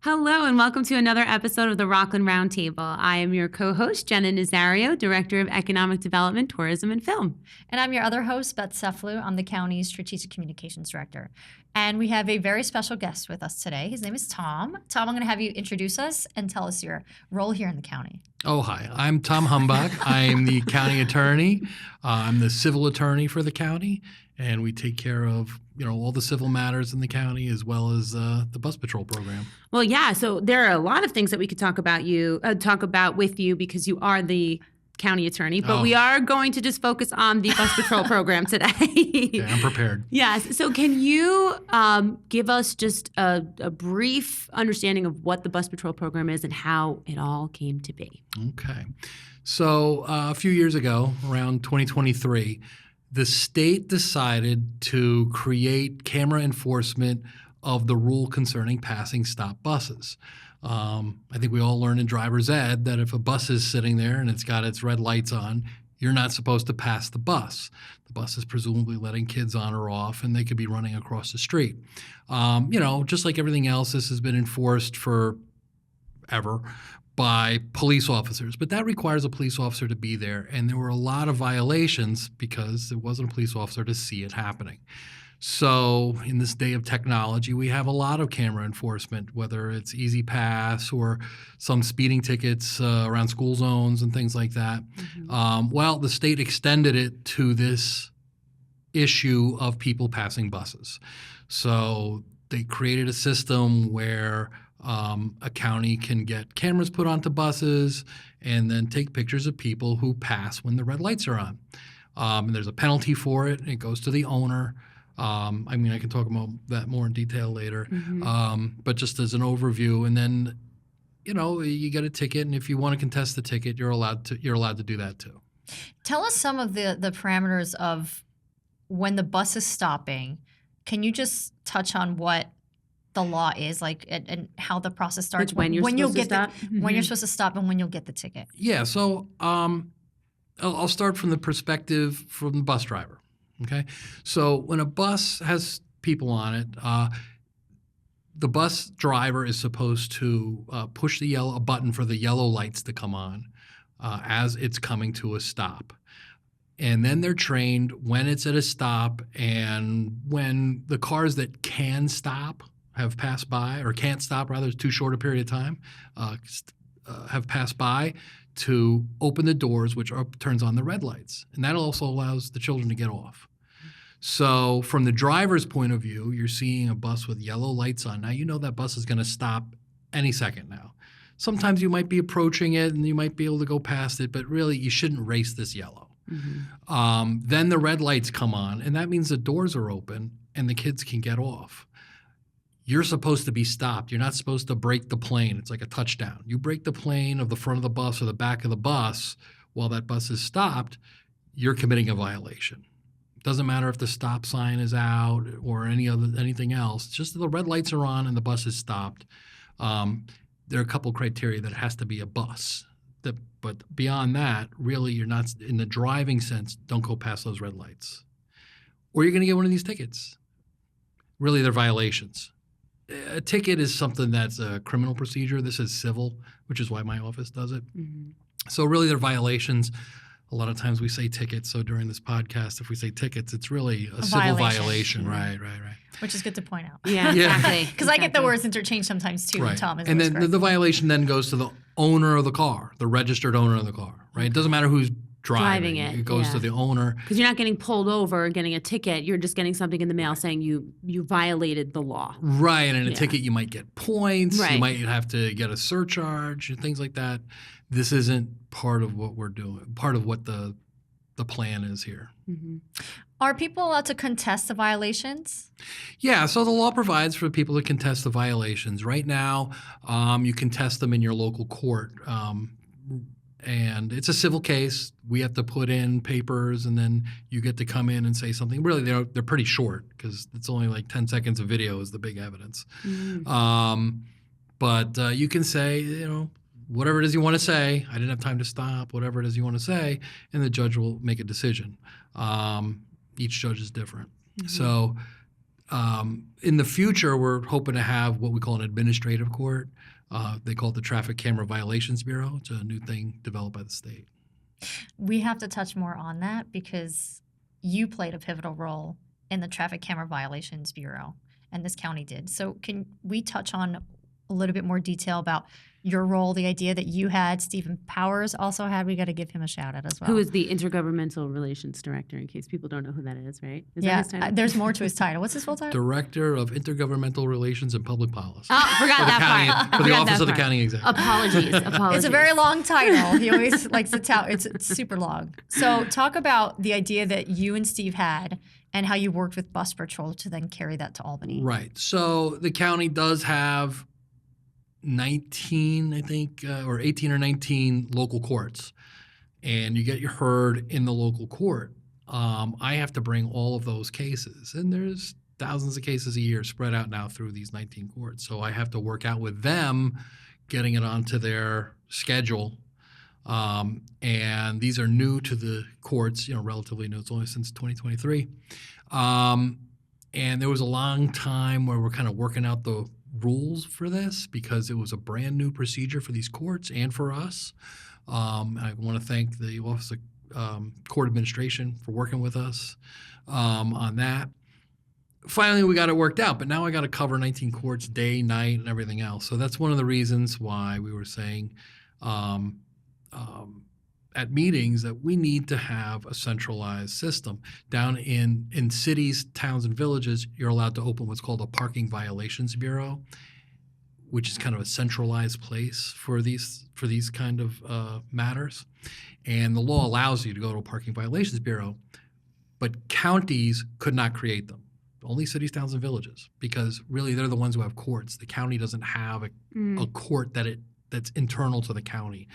Hello, and welcome to another episode of the Rockland Roundtable. I am your co-host, Jenna Nazario, Director of Economic Development, Tourism, and Film. And I'm your other host, Beth Seflu. I'm the county's Strategic Communications Director. And we have a very special guest with us today. His name is Tom. Tom, I'm going to have you introduce us and tell us your role here in the county. Oh, hi. I'm Tom Humbach. I'm the county attorney. I'm the civil attorney for the county, and we take care of all the civil matters in the county as well as the bus patrol program. Well, yeah. So there are a lot of things that we could talk about with you because you are the county attorney, but we are going to just focus on the bus patrol program today. Yeah, I'm prepared. Yes. So can you give us just a brief understanding of what the bus patrol program is and how it all came to be? Okay. So a few years ago, around 2023, the state decided to create camera enforcement of the rule concerning passing stop buses. I think we all learned in driver's ed that if a bus is sitting there and it's got its red lights on, you're not supposed to pass the bus. The bus is presumably letting kids on or off, and they could be running across the street. Just like everything else, this has been enforced forever by police officers, but that requires a police officer to be there, and there were a lot of violations because there wasn't a police officer to see it happening. So in this day of technology, we have a lot of camera enforcement, whether it's Easy Pass or some speeding tickets around school zones and things like that. Mm-hmm. The state extended it to this issue of people passing buses. So they created a system where a county can get cameras put onto buses and then take pictures of people who pass when the red lights are on. And there's a penalty for it. It goes to the owner. I can talk about that more in detail later. Mm-hmm. But just as an overview, and then, you get a ticket, and if you want to contest the ticket, you're allowed to do that too. Tell us some of the parameters of when the bus is stopping. Can you just touch on what the law is and how the process starts? When you're supposed to stop? When you're supposed to stop and when you'll get the ticket. Yeah. So I'll start from the perspective from the bus driver. Okay. So when a bus has people on it, the bus driver is supposed to push a button for the yellow lights to come on as it's coming to a stop. And then they're trained when it's at a stop and when the cars that can stop have passed by, or can't stop, rather, it's too short a period of time, have passed by, to open the doors, which turns on the red lights. And that also allows the children to get off. So from the driver's point of view, you're seeing a bus with yellow lights on. Now you know that bus is going to stop any second now. Sometimes you might be approaching it and you might be able to go past it, but really you shouldn't race this yellow. Mm-hmm. Then the red lights come on, and that means the doors are open and the kids can get off. You're supposed to be stopped. You're not supposed to break the plane. It's like a touchdown. You break the plane of the front of the bus or the back of the bus while that bus is stopped, you're committing a violation. It doesn't matter if the stop sign is out or anything else. It's just that the red lights are on and the bus is stopped. There are a couple criteria that it has to be a bus. But beyond that, really, you're not, in the driving sense, don't go past those red lights. Or you're going to get one of these tickets. Really, they're violations. A ticket is something that's a criminal procedure. This is civil, which is why my office does it. Mm-hmm. So really, they're violations. A lot of times we say tickets. So during this podcast, if we say tickets, it's really a civil violation. Mm-hmm. Right. Which is good to point out. Yeah, exactly. Because I get the words interchanged sometimes too, right. Tom. And then the violation then goes to the owner of the car, the registered owner of the car, right? It doesn't matter who's driving it. It goes to the owner. Because you're not getting pulled over or getting a ticket. You're just getting something in the mail saying you violated the law. Right. And in a ticket, you might get points. Right. You might have to get a surcharge and things like that. This isn't part of what we're doing, part of what the plan is here. Mm-hmm. Are people allowed to contest the violations? Yeah, so the law provides for people to contest the violations. Right now, you contest them in your local court. And it's a civil case. We have to put in papers, and then you get to come in and say something. Really, they're pretty short because it's only like 10 seconds of video is the big evidence. Mm-hmm. But you can say, whatever it is you want to say. I didn't have time to stop, whatever it is you want to say, and the judge will make a decision. Each judge is different. Mm-hmm. So In the future, we're hoping to have what we call an administrative court. They call it the Traffic Camera Violations Bureau. It's a new thing developed by the state. We have to touch more on that because you played a pivotal role in the Traffic Camera Violations Bureau, and this county did. So can we touch on a little bit more detail about your role, the idea that you had, Stephen Powers also had? We got to give him a shout out as well. Who is the Intergovernmental Relations Director, in case people don't know who that is, right? Is that Yeah, his title? there's more to his title. What's his full title? Director of Intergovernmental Relations and Public Policy. Oh, forgot For the that county, part. for the Forgot Office that of the part. County Executive. Apologies. It's a very long title. He always likes to tell. It's super long. So talk about the idea that you and Steve had and how you worked with Bus Patrol to then carry that to Albany. Right. So the county does have 19, I think, or 18 or 19 local courts, and you get your heard in the local court. I have to bring all of those cases, and there's thousands of cases a year spread out now through these 19 courts. So I have to work out with them, getting it onto their schedule. And these are new to the courts, relatively new. It's only since 2023. And there was a long time where we're kind of working out the rules for this because it was a brand new procedure for these courts and for us. I want to thank the Office of Court Administration for working with us on that. Finally, we got it worked out, but now I got to cover 19 courts day, night, and everything else. So that's one of the reasons why we were saying at meetings that we need to have a centralized system. Down in cities, towns, and villages, you're allowed to open what's called a Parking Violations Bureau, which is kind of a centralized place for these kind of matters. And the law allows you to go to a Parking Violations Bureau, but counties could not create them. Only cities, towns, and villages, because really they're the ones who have courts. The county doesn't have a court that's internal to the county.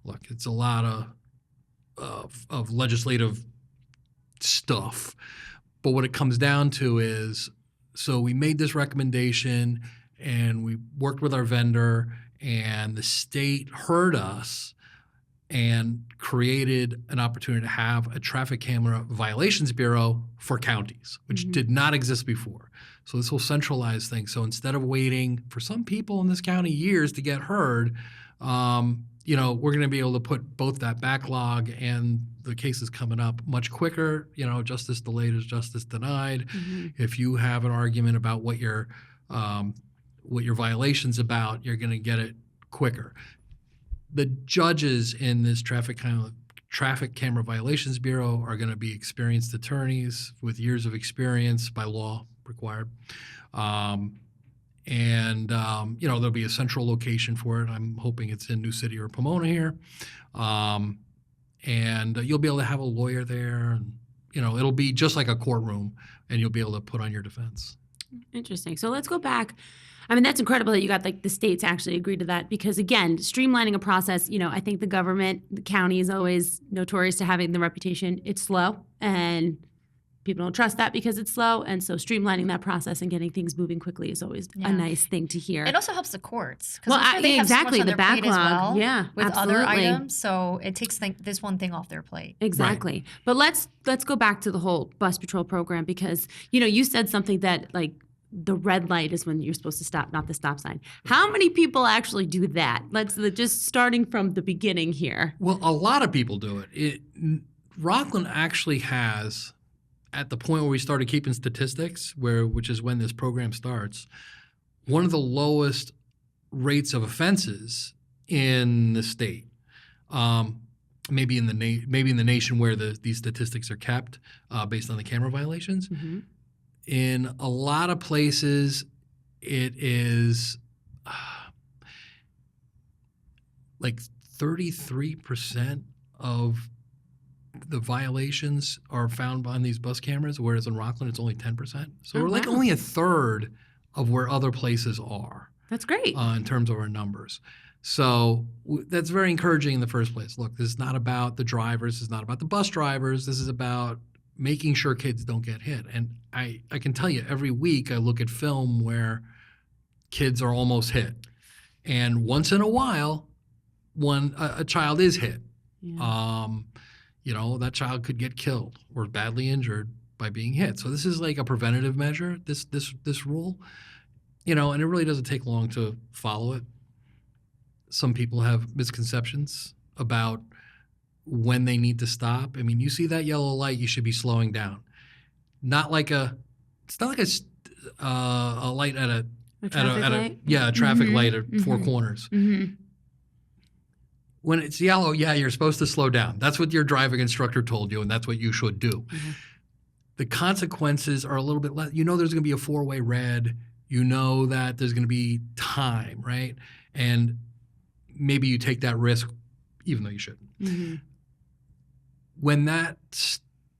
Look, it's a lot of legislative stuff, but what it comes down to is, so we made this recommendation and we worked with our vendor, and the state heard us and created an opportunity to have a Traffic Camera Violations Bureau for counties, which did not exist before. So this whole centralized thing. So instead of waiting for some people in this county years to get heard, we're going to be able to put both that backlog and the cases coming up much quicker. Justice delayed is justice denied. If you have an argument about what your violation's about, you're going to get it quicker. The judges in this Traffic Camera Violations Bureau are going to be experienced attorneys with years of experience, by law required. There'll be a central location for it. I'm hoping it's in New City or Pomona here. You'll be able to have a lawyer there, and it'll be just like a courtroom, and you'll be able to put on your defense. Interesting. So let's go back. I mean, that's incredible that you got the states actually agreed to that, because again, streamlining a process, I think the county is always notorious to having the reputation it's slow, and people don't trust that because it's slow. And so streamlining that process and getting things moving quickly is always a nice thing to hear. It also helps the courts. Well, I'm sure they have so much exactly, on the their plate as backlog. well, Yeah, with absolutely. other items. So it takes this one thing off their plate. Exactly. Right. But let's go back to the whole bus patrol program, because, you said something that the red light is when you're supposed to stop, not the stop sign. How many people actually do that? Just starting from the beginning here. Well, a lot of people do it. Rockland actually has, at the point where we started keeping statistics, which is when this program starts, one of the lowest rates of offenses in the state. Maybe in the nation where these statistics are kept based on the camera violations. Mm-hmm. In a lot of places, it is 33% of the violations are found on these bus cameras, whereas in Rockland it's only 10%. So we're only a third of where other places are. That's great. In terms of our numbers. So that's very encouraging in the first place. Look, this is not about the drivers. This is not about the bus drivers. This is about making sure kids don't get hit. And I can tell you, every week I look at film where kids are almost hit. And once in a while, when a child is hit, Yeah. that child could get killed or badly injured by being hit. So this is like a preventative measure, this rule, and it really doesn't take long to follow it. Some people have misconceptions about when they need to stop. I mean, you see that yellow light, you should be slowing down. It's not like a light at a traffic light? a traffic Mhm, light at four mhm. corners. Mm-hmm. When it's yellow, yeah, you're supposed to slow down. That's what your driving instructor told you, and that's what you should do. Mhm. The consequences are a little bit less. There's going to be a four-way red. You know that there's going to be time, right? And maybe you take that risk, even though you shouldn't. Mm-hmm. When that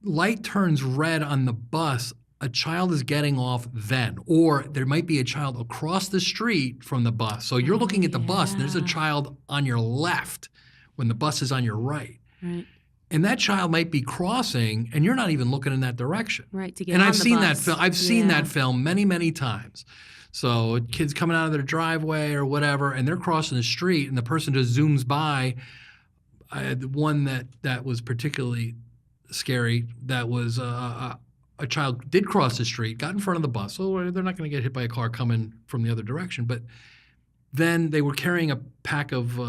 light turns red on the bus, a child is getting off then, or there might be a child across the street from the bus. So you're looking at the bus, and there's a yeah. child on your left when the bus is on your right. Right. And that child might be crossing, and you're not even looking in that direction. Right. To get And on I've the seen bus. that film. I've seen Yeah. that film many, many times. So kids coming out of their driveway or whatever, and they're crossing the street, and the person just zooms by. I had one that was particularly scary. That was a child did cross the street, got in front of the bus. So they're not going to get hit by a car coming from the other direction. But then they were carrying a pack of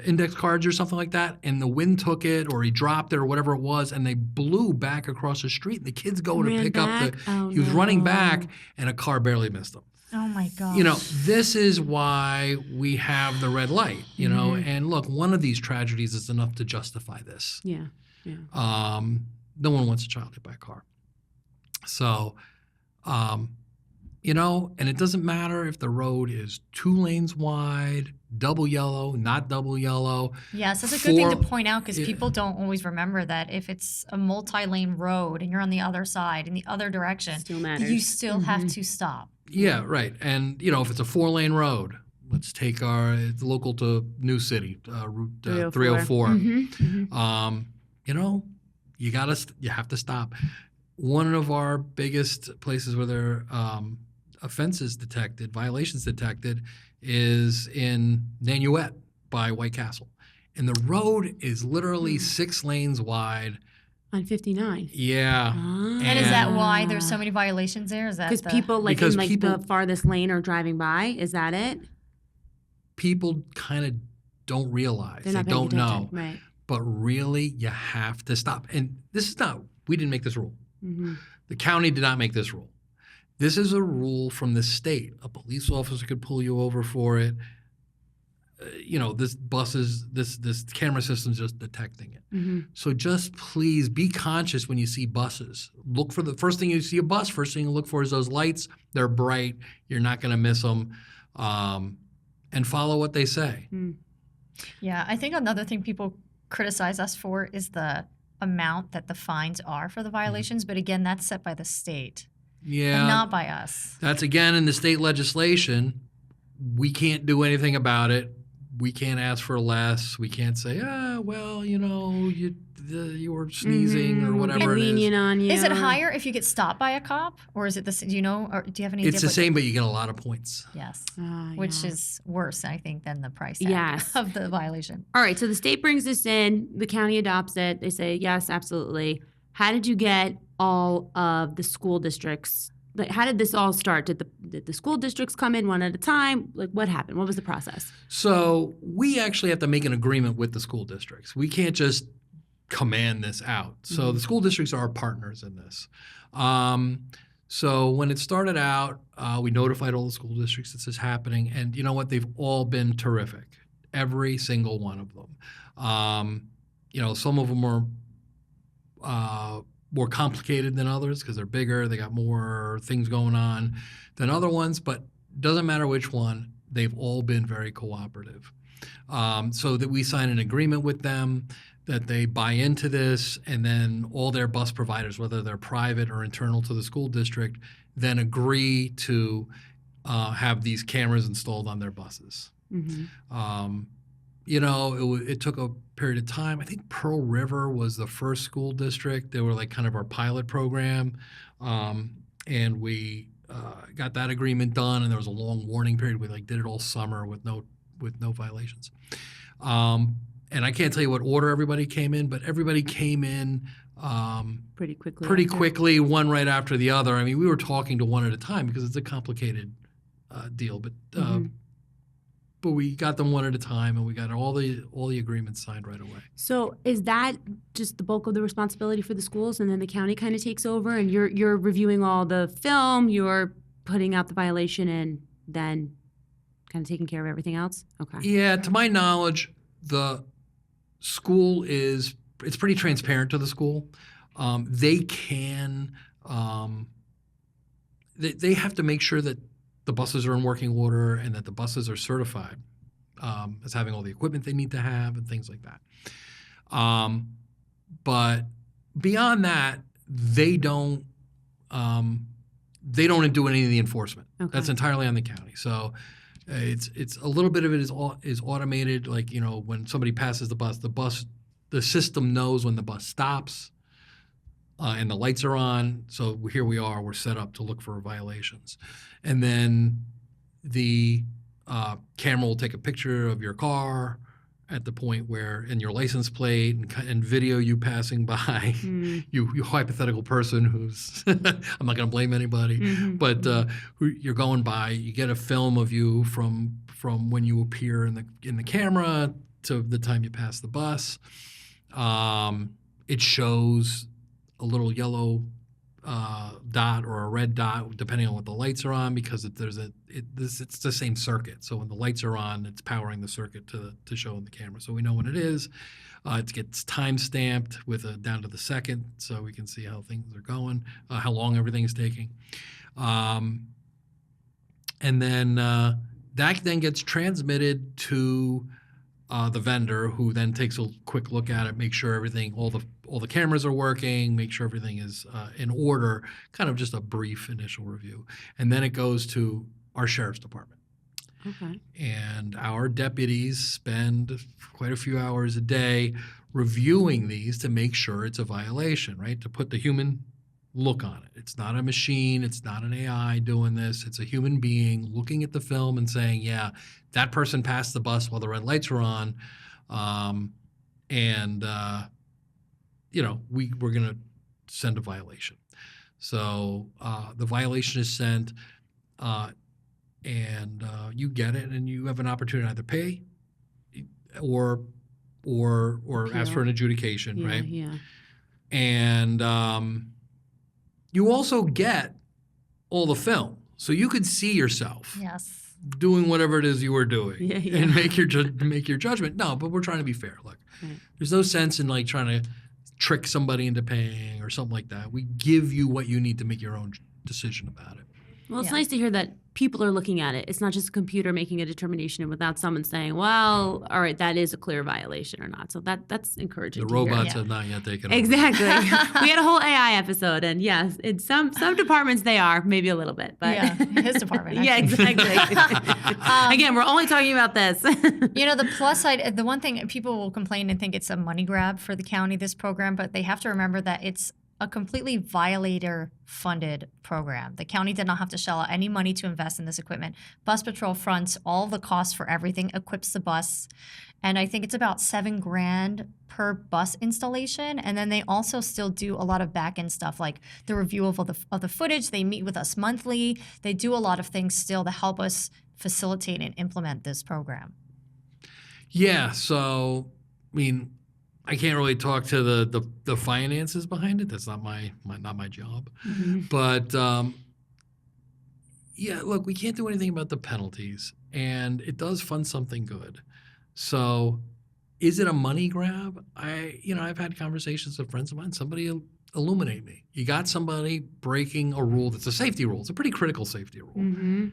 index cards or something like that, and the wind took it, or he dropped it, or whatever it was, and they blew back across the street. The kid's going to Ran pick up back? Oh, he was running no. back, and a car barely missed him. Oh my gosh. This is why we have the red light, Mhm. and look, one of these tragedies is enough to justify this. Yeah. Yeah. No one wants a child hit by a car. So, and it doesn't matter if the road is 2 lanes wide, double yellow, not double yellow. Yes, that's a good thing to 4 point out because Yeah. people don't always remember that if it's a multi-lane road and you're on the other side in the other direction, Still that matters. you still have Mhm. to stop. Yeah, right. And, if it's a 4-lane road, let's take it's local to New City, Route 304. Mhm. Mhm. You have to stop. One of our biggest places where there are violations detected, is in Nanuet by White Castle. And the road is literally 6 lanes wide. On 59. Yeah. And is that why there's so many violations there? Is that Because the- people Because in the people- farthest lane are driving by? Is that it? People kind of don't realize. They're They not paying don't know. attention. Right. But really, you have to stop. And we didn't make this rule. Mm-hmm. The county did not make this rule. This is a rule from the state. A police officer could pull you over for it. This camera system's just detecting it. Mm-hmm. So just please be conscious when you see buses. Look for the first thing you see a bus. First thing you look for is those lights. They're bright. You're not going to miss them. And follow what they say. Yeah, I think another thing people criticize us for is the amount that the fines are for the violations. But again, that's set by the state, Yeah. and not by us. That's again in the state legislation. We can't do anything about it. We can't ask for less. We can't say, you were sneezing or whatever it is. Lenient on you. Is it higher if you get stopped by a cop, or is it the? Do you know? Or do you have any? It's idea the same, but you get a lot of points. Yes, Ah, which yeah. is worse, I think, than the price tag Yes. of the violation. All right, so the state brings this in, the county adopts it. They say, yes, absolutely. How did you get all of the school districts? Like, how did this all start? Did the school districts come in one at a time? Like, what happened? What was the process? So we actually have to make an agreement with the school districts. We can't just command this out. So the school districts are our partners in this. So when it started out, we notified all the school districts this is happening. And you know what? They've all been terrific. Every single one of them. Some of them are more complicated than others because they're bigger. They got more things going on than other ones. But doesn't matter which one. They've all been very cooperative. So that we sign an agreement with them that they buy into this, and then all their bus providers, whether they're private or internal to the school district, then agree to have these cameras installed on their buses. Mm-hmm. It took a period of time. I think Pearl River was the first school district. They were like kind of our pilot program, and we got that agreement done. And there was a long warning period. We did it all summer with no violations. and I can't tell you what order everybody came in, but everybody came in Pretty quickly. pretty after. quickly, one right after the other. I mean, we were talking to one at a time because it's a complicated deal, but we got them one at a time, and we got all the agreements signed right away. So is that just the bulk of the responsibility for the schools, and then the county kind of takes over, and you're reviewing all the film, you're putting out the violation, and then kind of taking care of everything else? Okay. Yeah, to my knowledge, the school it's pretty transparent to the school. They can they have to make sure that the buses are in working order and that the buses are certified as having all the equipment they need to have and things like that. But beyond that, they don't do any of the enforcement. Okay. That's entirely on the county. So it's a little bit of it is automated. Like, you know, when somebody passes the system knows when the bus stops. And the lights are on, so here we are. We're set up to look for violations, and then the camera will take a picture of your car at the point where, and your license plate, and video you passing by. You hypothetical person who's I'm not going to blame anybody, but who you're going by. You get a film of you from when you appear in the camera to the time you pass the bus. It shows a little yellow dot or a red dot, depending on what the lights are on, because it's the same circuit. So when the lights are on, it's powering the circuit to show in the camera. So we know when it is. It gets time stamped with down to the second, so we can see how things are going, how long everything is taking, and then that then gets transmitted to the vendor, who then takes a quick look at it, make sure all the cameras are working, make sure everything is in order, kind of just a brief initial review. And then it goes to our sheriff's department. Okay. And our deputies spend quite a few hours a day reviewing these to make sure it's a violation, right? To put the human look on it. It's not a machine. It's not an AI doing this. It's a human being looking at the film and saying, yeah, that person passed the bus while the red lights were on. We're going to send a violation. So the violation is sent, and you get it, and you have an opportunity to either pay or ask for an adjudication, Yeah, right? yeah. And you also get all the film, so you could see yourself Yes. doing whatever it is you were doing, Yeah, yeah. and make your judgment. No, but we're trying to be fair. Look, Right. there's no sense in like trying to trick somebody into paying or something like that. We give you what you need to make your own decision about it. Well, it's Yeah. nice to hear that people are looking at it. It's not just a computer making a determination without someone saying, well, all right, that is a clear violation or not. So that's encouraging The to hear. robots Yeah. have not yet taken over. Exactly. We had a whole AI episode, and yes, in some departments they are, maybe a little bit. But Yeah, his department, Yeah, actually. exactly. Again, we're only talking about this. You know, the plus side, the one thing people will complain and think it's a money grab for the county, this program, but they have to remember that it's a completely violator-funded program. The county did not have to shell out any money to invest in this equipment. Bus Patrol fronts all the costs for everything, equips the bus, and I think it's about $7,000 per bus installation. And then they also still do a lot of back-end stuff, like the review of the footage. They meet with us monthly. They do a lot of things still to help us facilitate and implement this program. Yeah, so I mean, I can't really talk to the finances behind it. That's not my job. But yeah, look, we can't do anything about the penalties, and it does fund something good. So, is it a money grab? I've had conversations with friends of mine. Somebody illuminate me. You got somebody breaking a rule that's a safety rule. It's a pretty critical safety rule.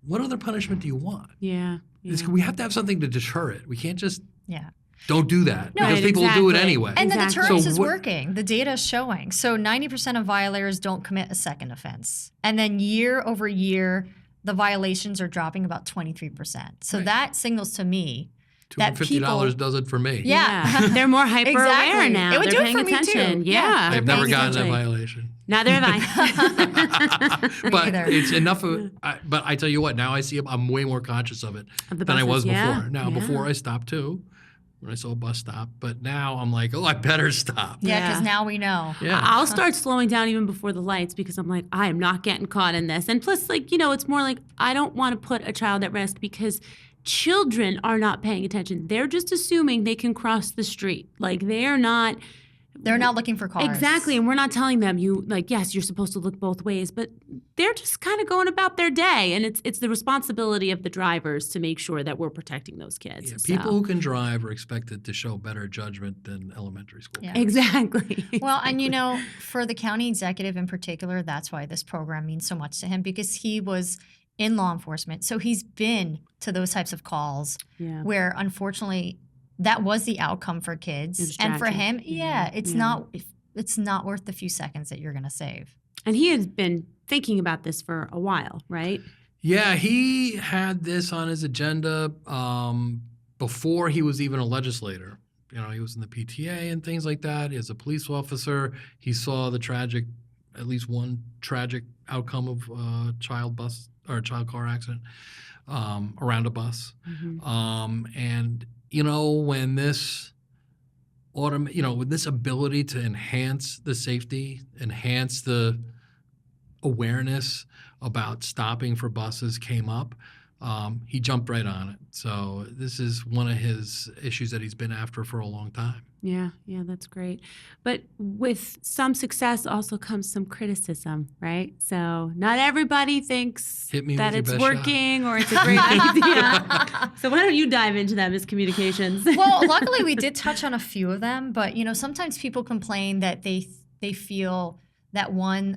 What other punishment do you want? Yeah. We have to have something to deter it. We can't just Yeah. don't do that, No, because people will do it exactly. anyway. And the Exactly. deterrence So is what- working. The data is showing. So 90% of violators don't commit a second offense. And then year over year, the violations are dropping about 23%. So Right. that signals to me that $250 people- does it for me. Yeah. They're more hyper aware Exactly. now. It would They're do it paying for me, too. attention. Yeah. Yeah. I've they're never paying gotten that attention. violation. Neither have I. But either. it's enough of. But I tell you what, now I see I'm way more conscious of it Of the than I was buses, yeah, before. Now yeah. before I stopped too, when I saw a bus stop. But now I'm like, oh, I better stop. Yeah, because Yeah. now we know. Yeah. I'll start slowing down even before the lights because I'm like, I am not getting caught in this. And plus, like, it's more like I don't want to put a child at risk because children are not paying attention. They're just assuming they can cross the street. Like they're not. They're not looking for cars. Exactly. And we're not telling them yes, you're supposed to look both ways, but they're just kind of going about their day. And it's the responsibility of the drivers to make sure that we're protecting those kids. Yeah, So- people who can drive are expected to show better judgment than elementary school. Yeah. Exactly. Well, and for the county executive in particular, that's why this program means so much to him, because he was in law enforcement. So he's been to those types of calls Yeah. where unfortunately that was the outcome for kids. It was And for tragic. him, Yeah. it's Yeah. not worth the few seconds that you're going to save. And he has been thinking about this for a while, right? Yeah, he had this on his agenda before he was even a legislator. He was in the PTA and things like that. As a police officer, he saw at least one tragic outcome of a child car accident around a bus. Mm-hmm. And when this with this ability to enhance the safety, enhance the awareness about stopping for buses came up, he jumped right on it. So this is one of his issues that he's been after for a long time. Yeah, that's great. But with some success also comes some criticism, right? So not everybody thinks Hit me that with it's your best working or it's a great idea. So why don't you dive into that, Ms. Communications? Well, luckily we did touch on a few of them, but sometimes people complain that they feel that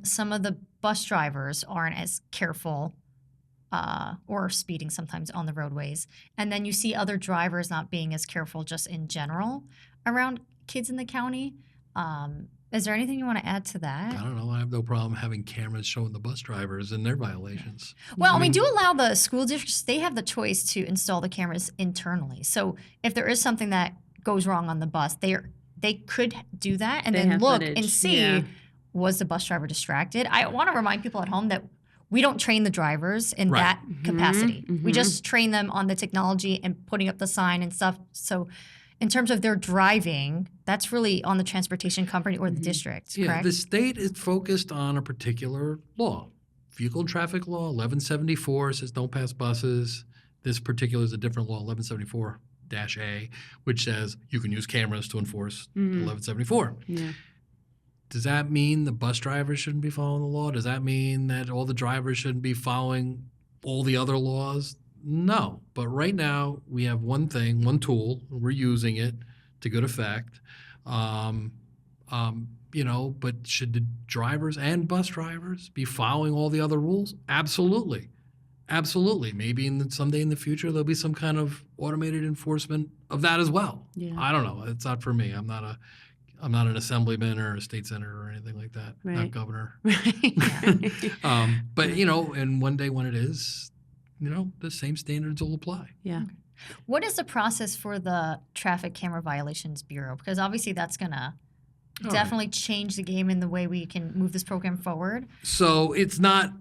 some of the bus drivers aren't as careful or speeding sometimes on the roadways. And then you see other drivers not being as careful just in general around kids in the county. Is there anything you want to add to that? I don't know. I have no problem having cameras showing the bus drivers and their violations. Well, we do allow the school districts, they have the choice to install the cameras internally. So if there is something that goes wrong on the bus, they could do that and They then have look footage, and see, yeah. was the bus driver distracted? I want to remind people at home that we don't train the drivers in Right. that capacity. We mhm. just train them on the technology and putting up the sign and stuff. So in terms of their driving, that's really on the transportation company or the district, Yeah, correct? the state is focused on a particular law. Vehicle and Traffic Law 1174 says don't pass buses. This particular is a different law, 1174-A, which says you can use cameras to enforce 1174. Yeah. Does that mean the bus drivers shouldn't be following the law? Does that mean that all the drivers shouldn't be following all the other laws? No. But right now, we have one tool, and we're using it to good effect. But should the drivers and bus drivers be following all the other rules? Absolutely. Absolutely. Maybe someday in the future, there'll be some kind of automated enforcement of that as well. Yeah. I don't know. It's not for me. I'm not an assemblyman or a state senator or anything like that. Not Right. governor. Right. But and one day when it is, the same standards will apply. Yeah. What is the process for the Traffic Camera Violations Bureau? Because obviously that's going to All right. definitely change the game in the way we can move this program forward. So it's not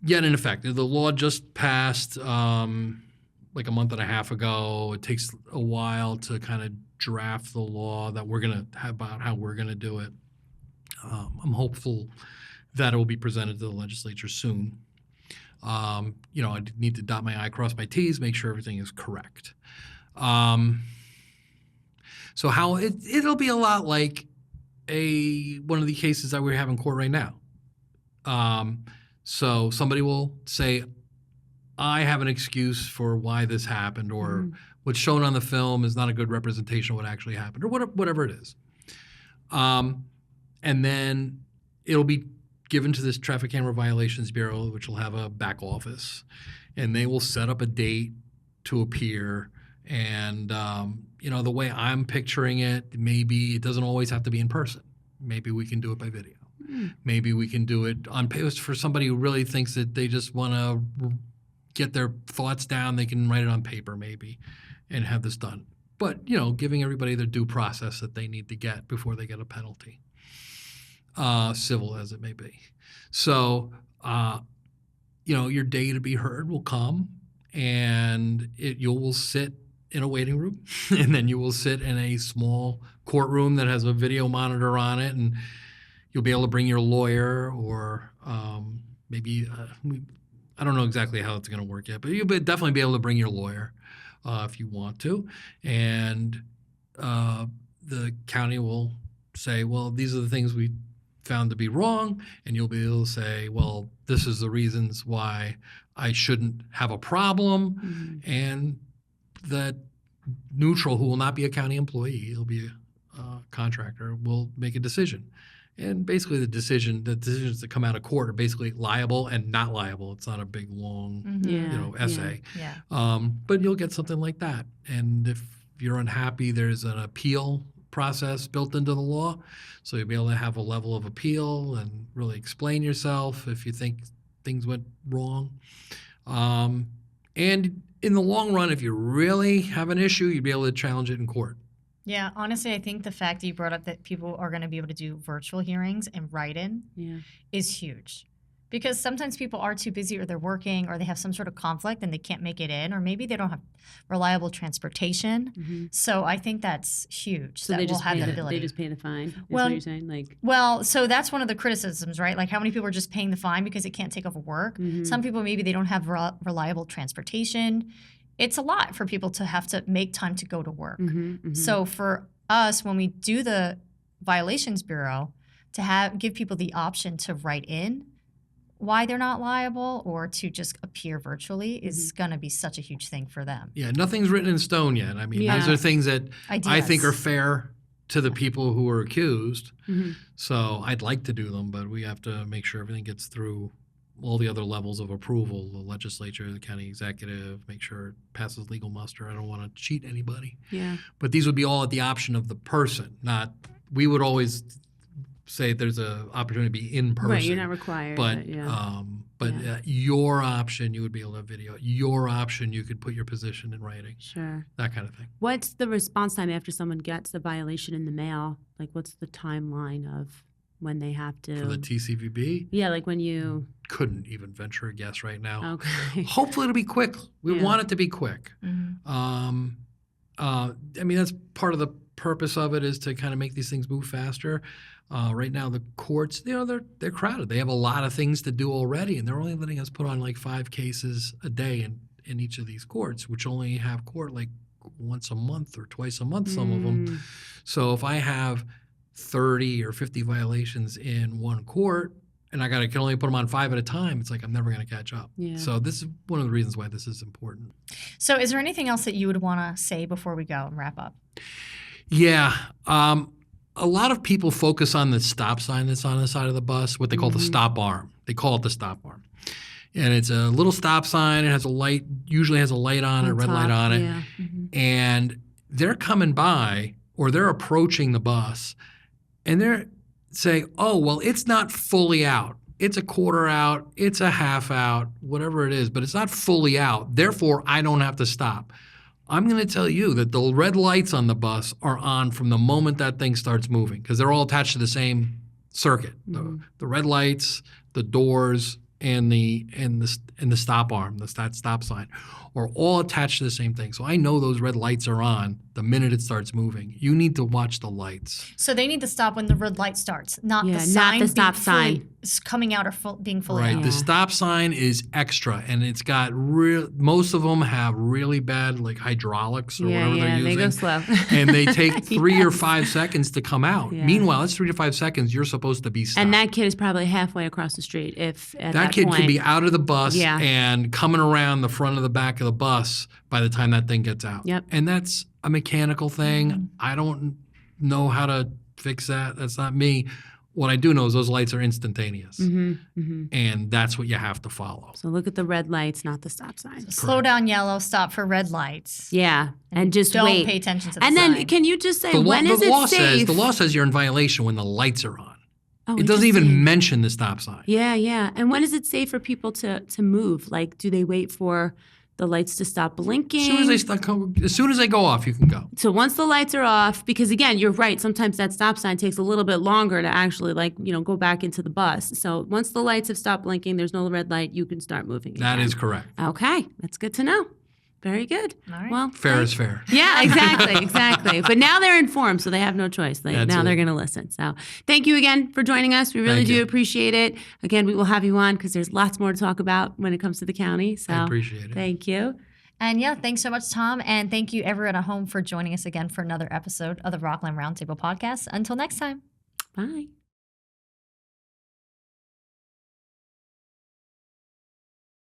yet in effect. The law just passed like a month and a half ago. It takes a while to kind of draft the law that we're going to have about how we're going to do it. I'm hopeful that it will be presented to the legislature soon. I need to dot my I, cross my T's, make sure everything is correct. So how it'll be a lot like one of the cases that we have in court right now. So somebody will say, I have an excuse for why this happened, or what's shown on the film is not a good representation of what actually happened, or whatever it is. And then it'll be given to this Traffic Camera Violations Bureau, which will have a back office, and they will set up a date to appear. And, the way I'm picturing it, maybe it doesn't always have to be in person. Maybe we can do it by video. Maybe we can do it on paper. For somebody who really thinks that they just want to get their thoughts down, they can write it on paper maybe and have this done. But, giving everybody their due process that they need to get before they get a penalty, civil as it may be. So, your day to be heard will come, and you will sit in a waiting room, and then you will sit in a small courtroom that has a video monitor on it, and you'll be able to bring your lawyer or maybe I don't know exactly how it's going to work yet, but you'll definitely be able to bring your lawyer if you want to, and the county will say, well, these are the things we found to be wrong, and you'll be able to say, well, this is the reasons why I shouldn't have a problem, and that neutral, who will not be a county employee, he'll be a contractor, will make a decision. And basically the decisions that come out of court are basically liable and not liable. It's not a big, long, essay. Yeah. But you'll get something like that. And if you're unhappy, there's an appeal process built into the law. So you'll be able to have a level of appeal and really explain yourself if you think things went wrong. And in the long run, if you really have an issue, you'd be able to challenge it in court. Yeah, honestly, I think the fact that you brought up that people are going to be able to do virtual hearings and write-in is huge. Because sometimes people are too busy, or they're working, or they have some sort of conflict and they can't make it in, or maybe they don't have reliable transportation. So I think that's huge. So that they we'll just have pay that the, ability. they just pay the fine. Is Well, what you're saying? Well, so that's one of the criticisms, right? Like, how many people are just paying the fine because they can't take over work? Some people, maybe they don't have reliable transportation. It's a lot for people to have to make time to go to work. So for us, when we do the Violations Bureau, to give people the option to write in why they're not liable or to just appear virtually is going to be such a huge thing for them. Yeah, nothing's written in stone yet. I mean, these are things that I think are fair to the people who are accused. So I'd like to do them, but we have to make sure everything gets through all the other levels of approval, the legislature, the county executive, make sure it passes legal muster. I don't want to cheat anybody. Yeah. But these would be all at the option of the person, not – we would always say there's an opportunity to be in person. Right, you're not required. But your option, you would be able to have video. Your option, you could put your position in writing. Sure. That kind of thing. What's the response time after someone gets the violation in the mail? Like, what's the timeline of when they have to? For the TCVB? Yeah, like when you couldn't even venture a guess right now. Okay. Hopefully it'll be quick. We want it to be quick. I mean, that's part of the purpose of it, is to kind of make these things move faster. Right now, the courts, they're crowded. They have a lot of things to do already, and they're only letting us put on like 5 cases a day in each of these courts, which only have court like once a month or twice a month, some of them. So if I have 30 or 50 violations in one court, and I can only put them on 5 at a time, it's like I'm never going to catch up. Yeah. So this is one of the reasons why this is important. So is there anything else that you would want to say before we go and wrap up? Yeah. A lot of people focus on the stop sign that's on the side of the bus, what they call the stop arm. They call it the stop arm. And it's a little stop sign. It has a light, usually has a light on it, a red light on it. Yeah. And they're coming by, or they're approaching the bus, and they're saying, oh, well, it's not fully out. It's a quarter out. It's a half out, whatever it is, but it's not fully out. Therefore, I don't have to stop. I'm going to tell you that the red lights on the bus are on from the moment that thing starts moving, because they're all attached to the same circuit. The red lights, the doors, and the stop arm, that stop sign, are all attached to the same thing. So I know those red lights are on the minute it starts moving. You need to watch the lights. So they need to stop when the red light starts, not the sign. Not the stop sign coming out or being fully Right. out. The stop sign is extra, and it's got most of them have really bad like hydraulics or whatever they're using. They go slow. And they take 3 or 5 seconds to come out. Yeah. Meanwhile, it's 3 to 5 seconds. You're supposed to be stopped. And that kid is probably halfway across the street. If at that kid point. could be out of the bus Yeah. and coming around the front of the back of the bus by the time that thing gets out. Yep. And that's a mechanical thing. I don't know how to fix that. That's not me. What I do know is those lights are instantaneous. And that's what you have to follow. So look at the red lights, not the stop sign. Slow down yellow, stop for red lights. Yeah, and just Don't wait. pay attention to the And sign. then can you just say, The law, when is the law it safe? the law says you're in violation when the lights are on. Oh, It doesn't even interesting. mention the stop sign. Yeah. And when is it safe for people to move? Like, do they wait for the lights to stop blinking? As soon as they go off, you can go. So once the lights are off, because again, you're right, sometimes that stop sign takes a little bit longer to actually go back into the bus. So once the lights have stopped blinking, there's no red light, you can start moving That again. is correct. Okay, that's good to know. Very good. All right. Well, Fair is fair. Yeah, exactly. But now they're informed, so they have no choice. That's Now it. they're going to listen. So thank you again for joining us. We really Thank do you. appreciate it. Again, we will have you on because there's lots more to talk about when it comes to the county. So I appreciate it. thank you. And yeah, thanks so much, Tom. And thank you, everyone at home, for joining us again for another episode of the Rockland Roundtable podcast. Until next time. Bye.